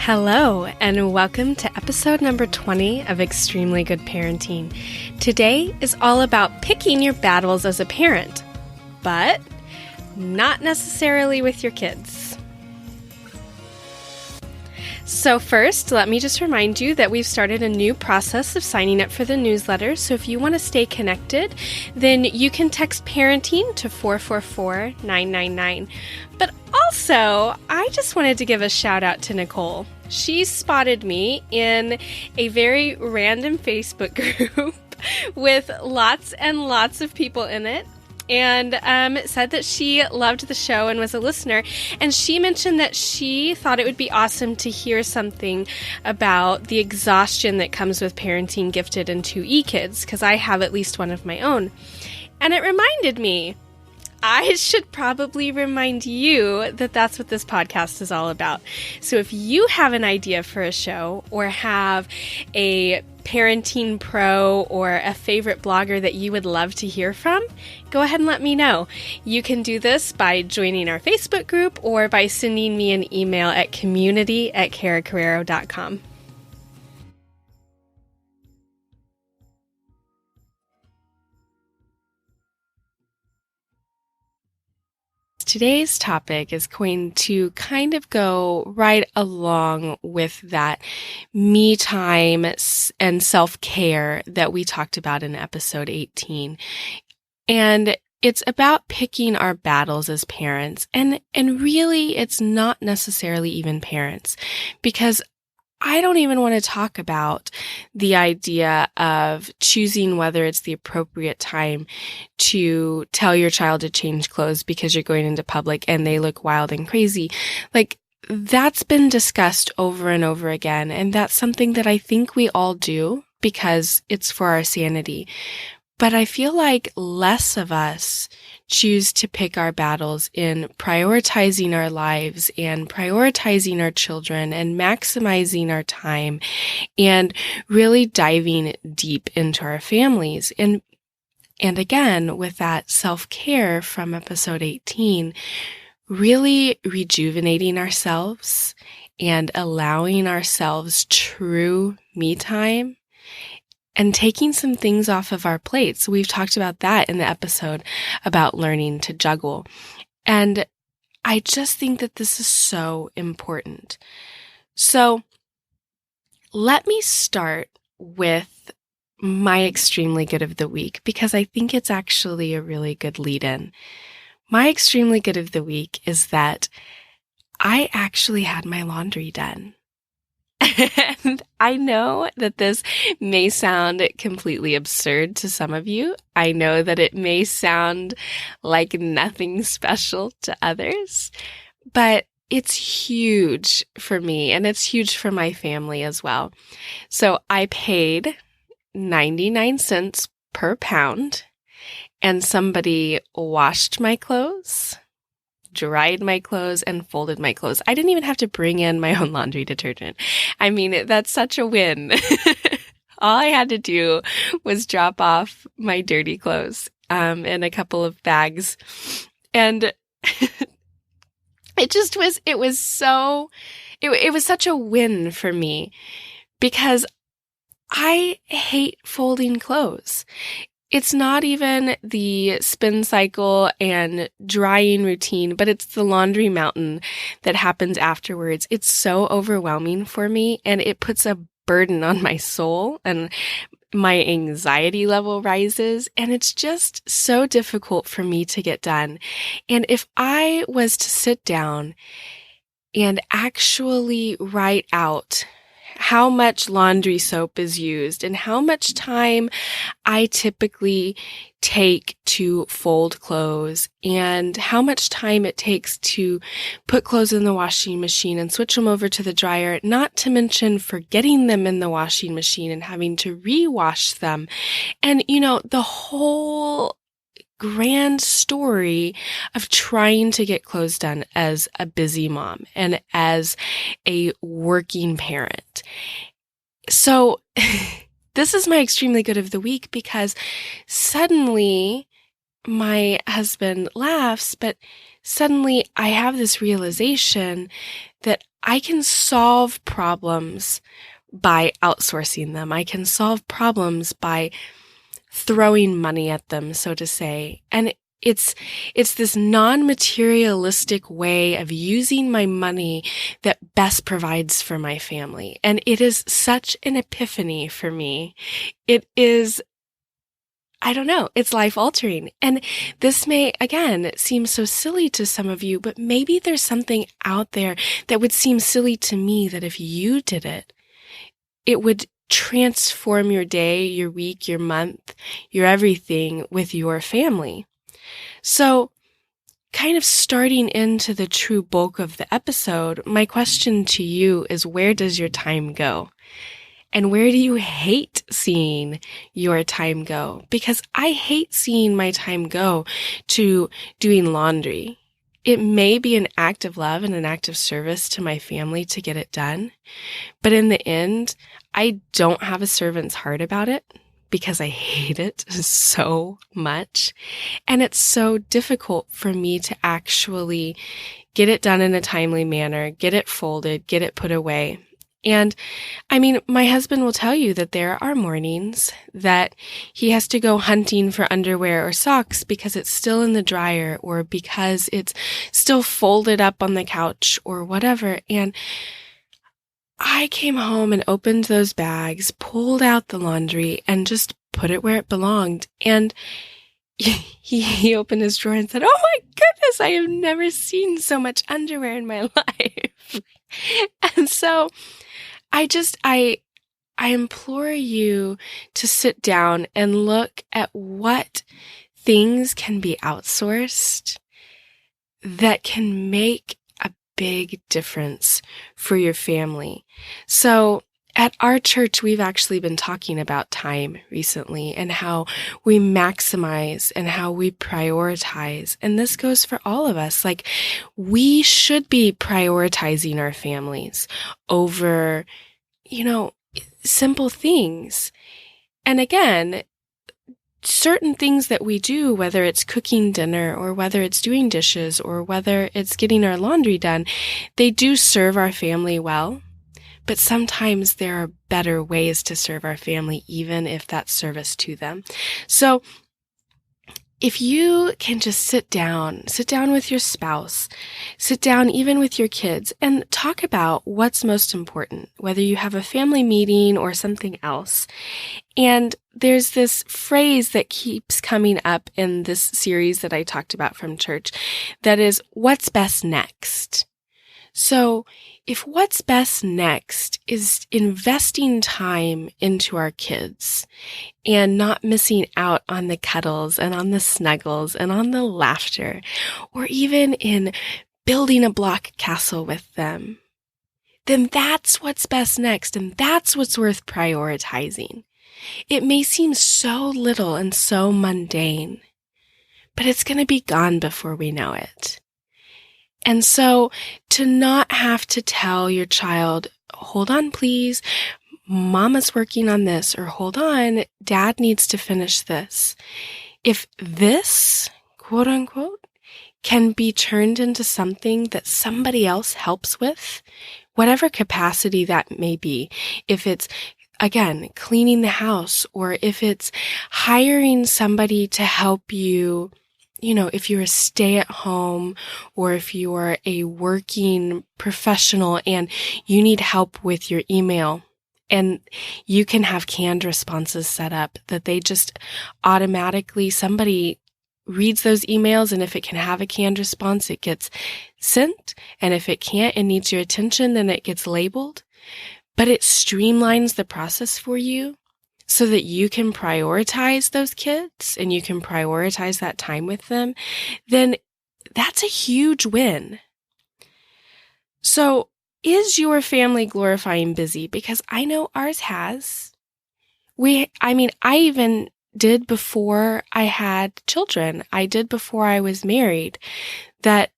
Hello, and welcome to episode number 20 of Extremely Good Parenting. Today is all about picking your battles as a parent, but not necessarily with your kids. So first, let me just remind you that we've started a new process of signing up for the newsletter. So if you want to stay connected, then you can text parenting to 444-999. But also, I just wanted to give a shout out to Nicole. She spotted me in a very random Facebook group with lots and lots of people in it. And said that she loved the show and was a listener. And she mentioned that she thought it would be awesome to hear something about the exhaustion that comes with parenting gifted and 2E kids, because I have at least one of my own. And it reminded me, I should probably remind you that that's what this podcast is all about. So if you have an idea for a show or have a parenting pro or a favorite blogger that you would love to hear from, go ahead and let me know. You can do this by joining our Facebook group or by sending me an email at community@caracarrero.com. Today's topic is going to kind of go right along with that me time and self-care that we talked about in episode 18. And it's about picking our battles as parents. And really, it's not necessarily even parents, because I don't even want to talk about the idea of choosing whether it's the appropriate time to tell your child to change clothes because you're going into public and they look wild and crazy. Like, that's been discussed over and over again. And that's something that I think we all do because it's for our sanity. But I feel like less of us choose to pick our battles in prioritizing our lives and prioritizing our children and maximizing our time and really diving deep into our families. And again, with that self-care from episode 18, really rejuvenating ourselves and allowing ourselves true me time and taking some things off of our plates. So we've talked about that in the episode about learning to juggle. And I just think that this is so important. So let me start with my extremely good of the week, because I think it's actually a really good lead-in. My extremely good of the week is that I actually had my laundry done. And I know that this may sound completely absurd to some of you. I know that it may sound like nothing special to others, but it's huge for me and it's huge for my family as well. So I paid 99 cents per pound, and somebody washed my clothes, dried my clothes, and folded my clothes. I didn't even have to bring in my own laundry detergent. I mean, that's such a win. All I had to do was drop off my dirty clothes in a couple of bags. And it was such a win for me, because I hate folding clothes. It's not even the spin cycle and drying routine, but it's the laundry mountain that happens afterwards. It's so overwhelming for me, and it puts a burden on my soul, and my anxiety level rises, and it's just so difficult for me to get done. And if I was to sit down and actually write out how much laundry soap is used and how much time I typically take to fold clothes and how much time it takes to put clothes in the washing machine and switch them over to the dryer, not to mention forgetting them in the washing machine and having to rewash them. And, the whole grand story of trying to get clothes done as a busy mom and as a working parent. So this is my extremely good of the week, because suddenly my husband laughs, but suddenly I have this realization that I can solve problems by outsourcing them. I can solve problems by throwing money at them, so to say. And it's this non-materialistic way of using my money that best provides for my family. And it is such an epiphany for me. It is, I don't know, it's life altering. And this may, again, seem so silly to some of you, but maybe there's something out there that would seem silly to me that if you did it, it would transform your day, your week, your month, your everything with your family. So, kind of starting into the true bulk of the episode, my question to you is, where does your time go? And where do you hate seeing your time go? Because I hate seeing my time go to doing laundry. It may be an act of love and an act of service to my family to get it done. But in the end, I don't have a servant's heart about it because I hate it so much. And it's so difficult for me to actually get it done in a timely manner, get it folded, get it put away. And I mean, my husband will tell you that there are mornings that he has to go hunting for underwear or socks because it's still in the dryer or because it's still folded up on the couch or whatever. And I came home and opened those bags, pulled out the laundry, and just put it where it belonged. And he opened his drawer and said, "Oh my goodness, I have never seen so much underwear in my life." And so I implore you to sit down and look at what things can be outsourced that can make a big difference for your family. So at our church, we've actually been talking about time recently and how we maximize and how we prioritize. And this goes for all of us. Like, we should be prioritizing our families over, simple things. And again, certain things that we do, whether it's cooking dinner or whether it's doing dishes or whether it's getting our laundry done, they do serve our family well. But sometimes there are better ways to serve our family, even if that's service to them. So if you can just sit down with your spouse, sit down even with your kids and talk about what's most important, whether you have a family meeting or something else. And there's this phrase that keeps coming up in this series that I talked about from church that is, what's best next? So if what's best next is investing time into our kids and not missing out on the cuddles and on the snuggles and on the laughter, or even in building a block castle with them, then that's what's best next, and that's what's worth prioritizing. It may seem so little and so mundane, but it's going to be gone before we know it. And so to not have to tell your child, hold on, please, mama's working on this, or hold on, dad needs to finish this. If this, quote unquote, can be turned into something that somebody else helps with, whatever capacity that may be, if it's, again, cleaning the house, or if it's hiring somebody to help you, if you're a stay-at-home or if you're a working professional and you need help with your email, and you can have canned responses set up that they just automatically, somebody reads those emails, and if it can have a canned response, it gets sent. And if it can't and needs your attention, then it gets labeled. But it streamlines the process for you so that you can prioritize those kids and you can prioritize that time with them, then that's a huge win. So is your family glorifying busy? Because I know ours has. I even did before I had children. I did before I was married, that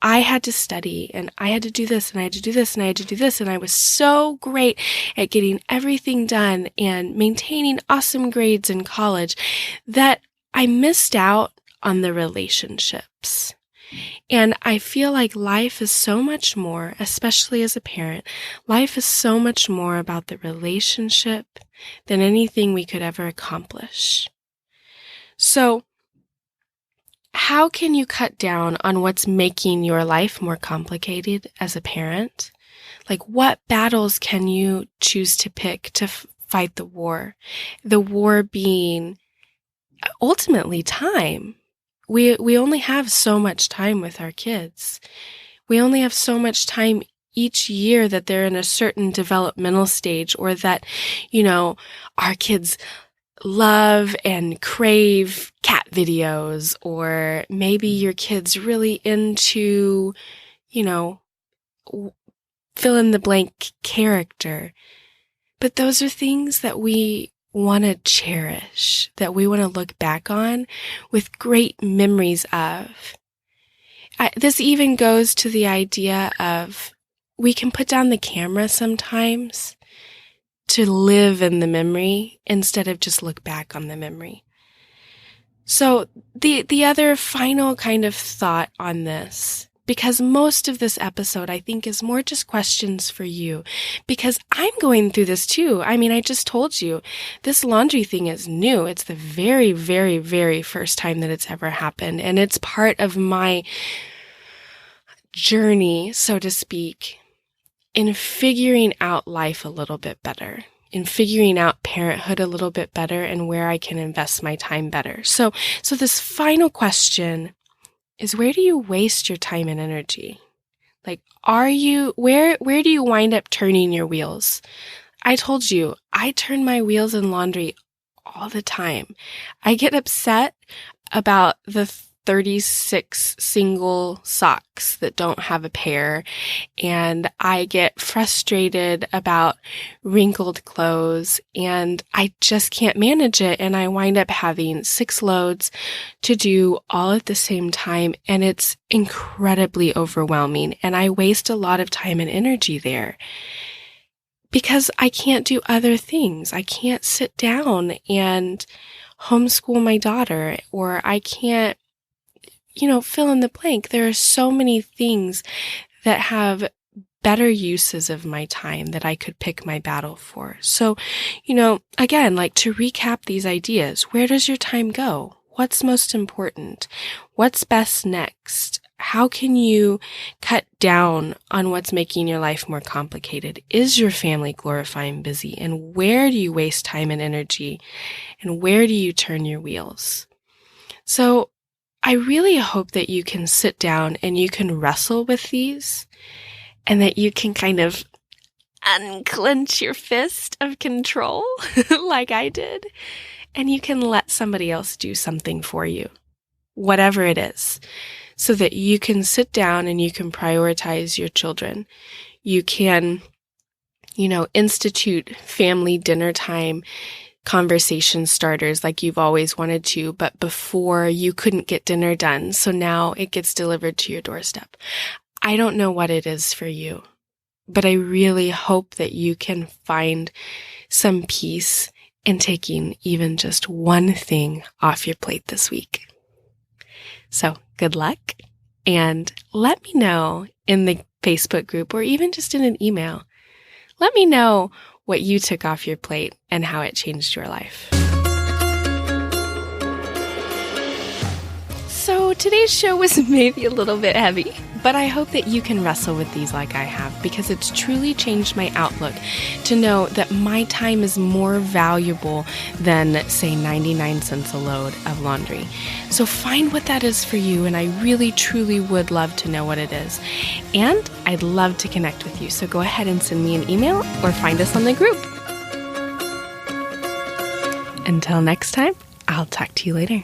I had to study and I had to do this and I had to do this and I had to do this. And I was so great at getting everything done and maintaining awesome grades in college that I missed out on the relationships. And I feel like life is so much more, especially as a parent, life is so much more about the relationship than anything we could ever accomplish. So, how can you cut down on what's making your life more complicated as a parent? Like, what battles can you choose to pick to fight the war? The war being ultimately time. We only have so much time with our kids. We only have so much time each year that they're in a certain developmental stage, or that, our kids love and crave cat videos, or maybe your kid's really into, fill in the blank character. But those are things that we want to cherish, that we want to look back on with great memories of. This even goes to the idea of we can put down the camera sometimes to live in the memory instead of just look back on the memory. So the other final kind of thought on this, because most of this episode, I think, is more just questions for you, because I'm going through this too. I mean, I just told you, this laundry thing is new. It's the very, very, very first time that it's ever happened. And it's part of my journey, so to speak, in figuring out life a little bit better, in figuring out parenthood a little bit better, and where I can invest my time better. So this final question is, where do you waste your time and energy? Like, where do you wind up turning your wheels? I told you, I turn my wheels in laundry all the time. I get upset about the 36 single socks that don't have a pair, and I get frustrated about wrinkled clothes, and I just can't manage it, and I wind up having 6 loads to do all at the same time, and it's incredibly overwhelming, and I waste a lot of time and energy there because I can't do other things. I can't sit down and homeschool my daughter, or I can't fill in the blank. There are so many things that have better uses of my time that I could pick my battle for. So, again, like, to recap these ideas, where does your time go? What's most important? What's best next? How can you cut down on what's making your life more complicated? Is your family glorifying busy? And where do you waste time and energy? And where do you turn your wheels? So, I really hope that you can sit down and you can wrestle with these, and that you can kind of unclench your fist of control like I did, and you can let somebody else do something for you, whatever it is, so that you can sit down and you can prioritize your children. You can, institute family dinner time conversation starters like you've always wanted to, but before you couldn't get dinner done, so now it gets delivered to your doorstep. I don't know what it is for you, but I really hope that you can find some peace in taking even just one thing off your plate this week. So good luck, and let me know in the Facebook group, or even just in an email. Let me know what you took off your plate and how it changed your life. So today's show was maybe a little bit heavy, but I hope that you can wrestle with these like I have, because it's truly changed my outlook to know that my time is more valuable than, say, 99 cents a load of laundry. So find what that is for you, and I really, truly would love to know what it is. And I'd love to connect with you, so go ahead and send me an email or find us on the group. Until next time, I'll talk to you later.